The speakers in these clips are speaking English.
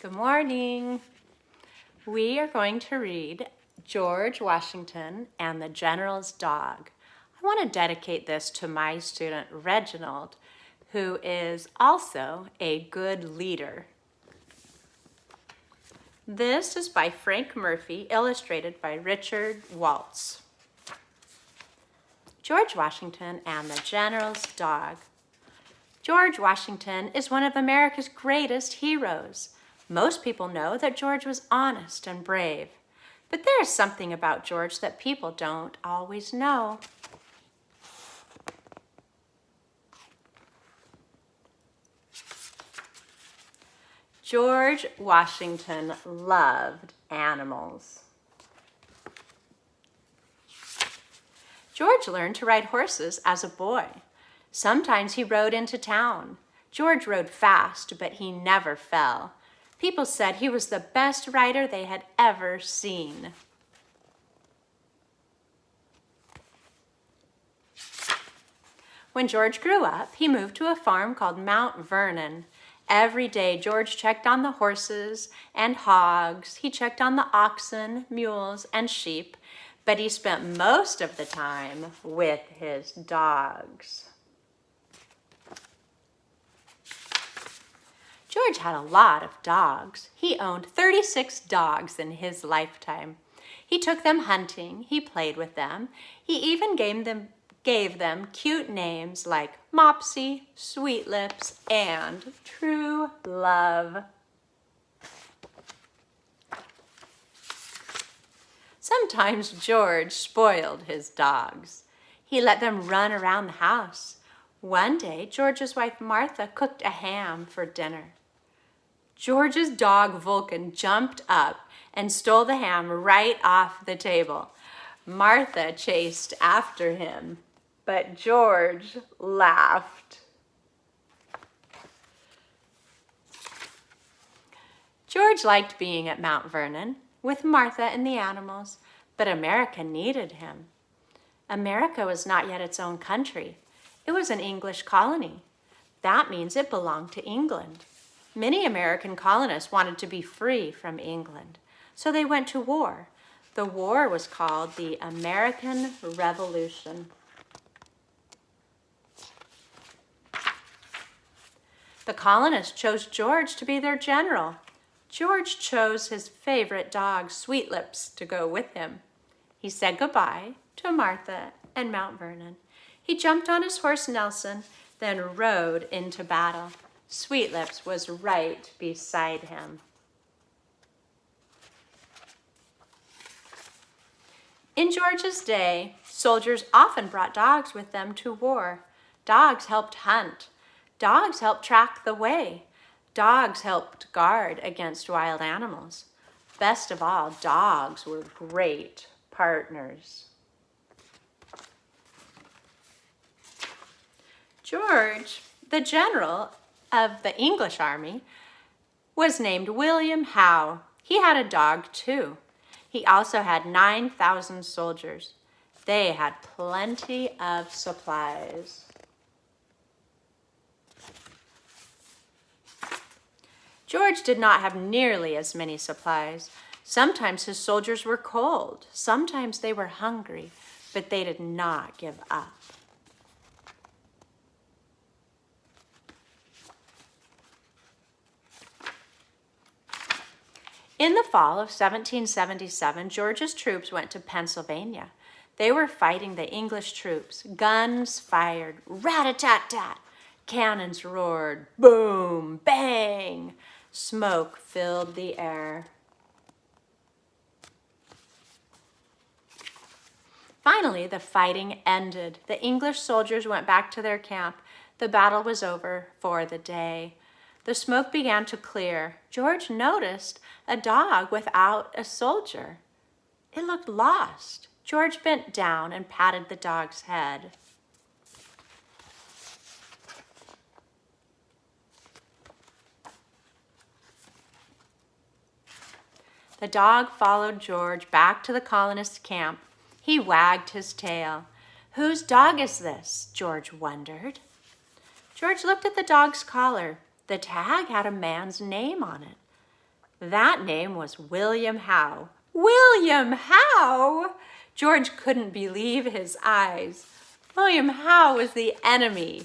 Good morning. We are going to read George Washington and the General's Dog. I want to dedicate this to my student Reginald, who is also a good leader. This is by Frank Murphy, illustrated by Richard Waltz. George Washington and the General's Dog. George Washington is one of America's greatest heroes. Most people know that George was honest and brave, but there is something about George that people don't always know. George Washington loved animals. George learned to ride horses as a boy. Sometimes he rode into town. George rode fast, but he never fell. People said he was the best rider they had ever seen. When George grew up, he moved to a farm called Mount Vernon. Every day, George checked on the horses and hogs. He checked on the oxen, mules, and sheep, but he spent most of the time with his dogs. George had a lot of dogs. He owned 36 dogs in his lifetime. He took them hunting. He played with them. He even gave them cute names like Mopsy, Sweet Lips, and True Love. Sometimes George spoiled his dogs. He let them run around the house. One day, George's wife Martha cooked a ham for dinner. George's dog Vulcan jumped up and stole the ham right off the table. Martha chased after him, but George laughed. George liked being at Mount Vernon with Martha and the animals, but America needed him. America was not yet its own country. It was an English colony. That means it belonged to England. Many American colonists wanted to be free from England, so they went to war. The war was called the American Revolution. The colonists chose George to be their general. George chose his favorite dog, Sweet Lips, to go with him. He said goodbye to Martha and Mount Vernon. He jumped on his horse Nelson, then rode into battle. Sweet Lips was right beside him. In George's day, soldiers often brought dogs with them to war. Dogs helped hunt. Dogs helped track the way. Dogs helped guard against wild animals. Best of all, dogs were great partners. George, the general of the English army, was named William Howe. He had a dog too. He also had 9,000 soldiers. They had plenty of supplies. George did not have nearly as many supplies. Sometimes his soldiers were cold. Sometimes they were hungry, but they did not give up. In the fall of 1777, George's troops went to Pennsylvania. They were fighting the English troops. Guns fired, rat-a-tat-tat. Cannons roared, boom, bang. Smoke filled the air. Finally, the fighting ended. The English soldiers went back to their camp. The battle was over for the day. The smoke began to clear. George noticed a dog without a soldier. It looked lost. George bent down and patted the dog's head. The dog followed George back to the colonists' camp. He wagged his tail. Whose dog is this? George wondered. George looked at the dog's collar. The tag had a man's name on it. That name was William Howe. William Howe! George couldn't believe his eyes. William Howe was the enemy.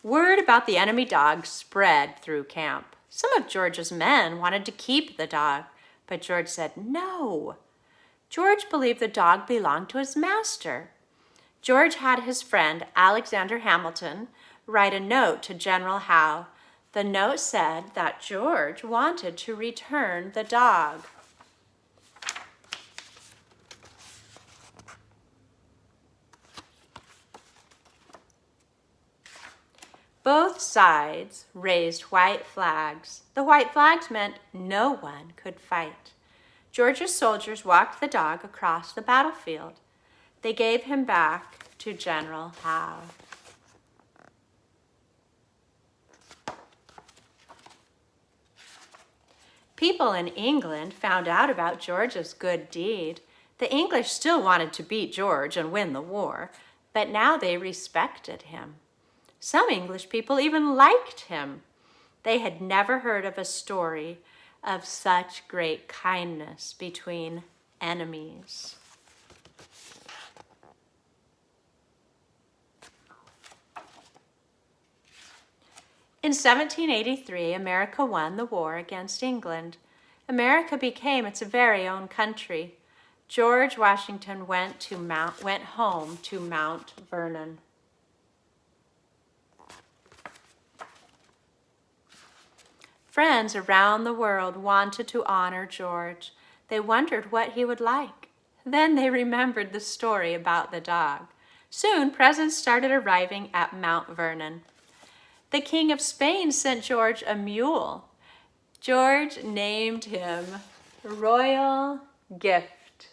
Word about the enemy dog spread through camp. Some of George's men wanted to keep the dog, but George said no. George believed the dog belonged to his master. George had his friend Alexander Hamilton write a note to General Howe. The note said that George wanted to return the dog. Both sides raised white flags. The white flags meant no one could fight. George's soldiers walked the dog across the battlefield. They gave him back to General Howe. People in England found out about George's good deed. The English still wanted to beat George and win the war, but now they respected him. Some English people even liked him. They had never heard of a story of such great kindness between enemies. In 1783, America won the war against England. America became its very own country. George Washington went home to Mount Vernon. Friends around the world wanted to honor George. They wondered what he would like. Then they remembered the story about the dog. Soon, presents started arriving at Mount Vernon. The King of Spain sent George a mule. George named him Royal Gift.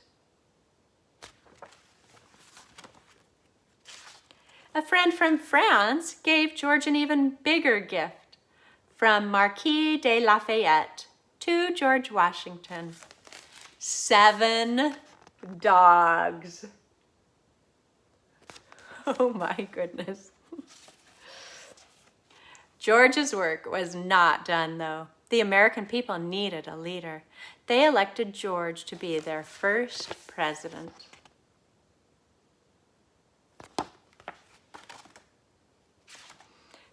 A friend from France gave George an even bigger gift. From Marquis de Lafayette to George Washington. 7 dogs. Oh my goodness. George's work was not done, though. The American people needed a leader. They elected George to be their first president.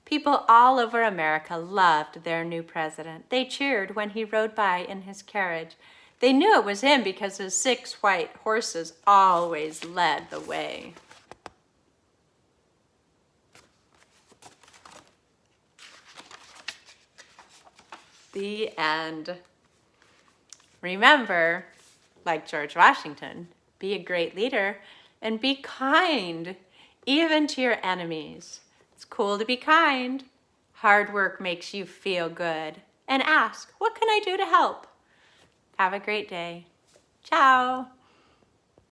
People all over America loved their new president. They cheered when he rode by in his carriage. They knew it was him because his 6 white horses always led the way. The end. Remember, like George Washington, be a great leader and be kind, even to your enemies. It's cool to be kind. Hard work makes you feel good. And ask, what can I do to help? Have a great day. Ciao.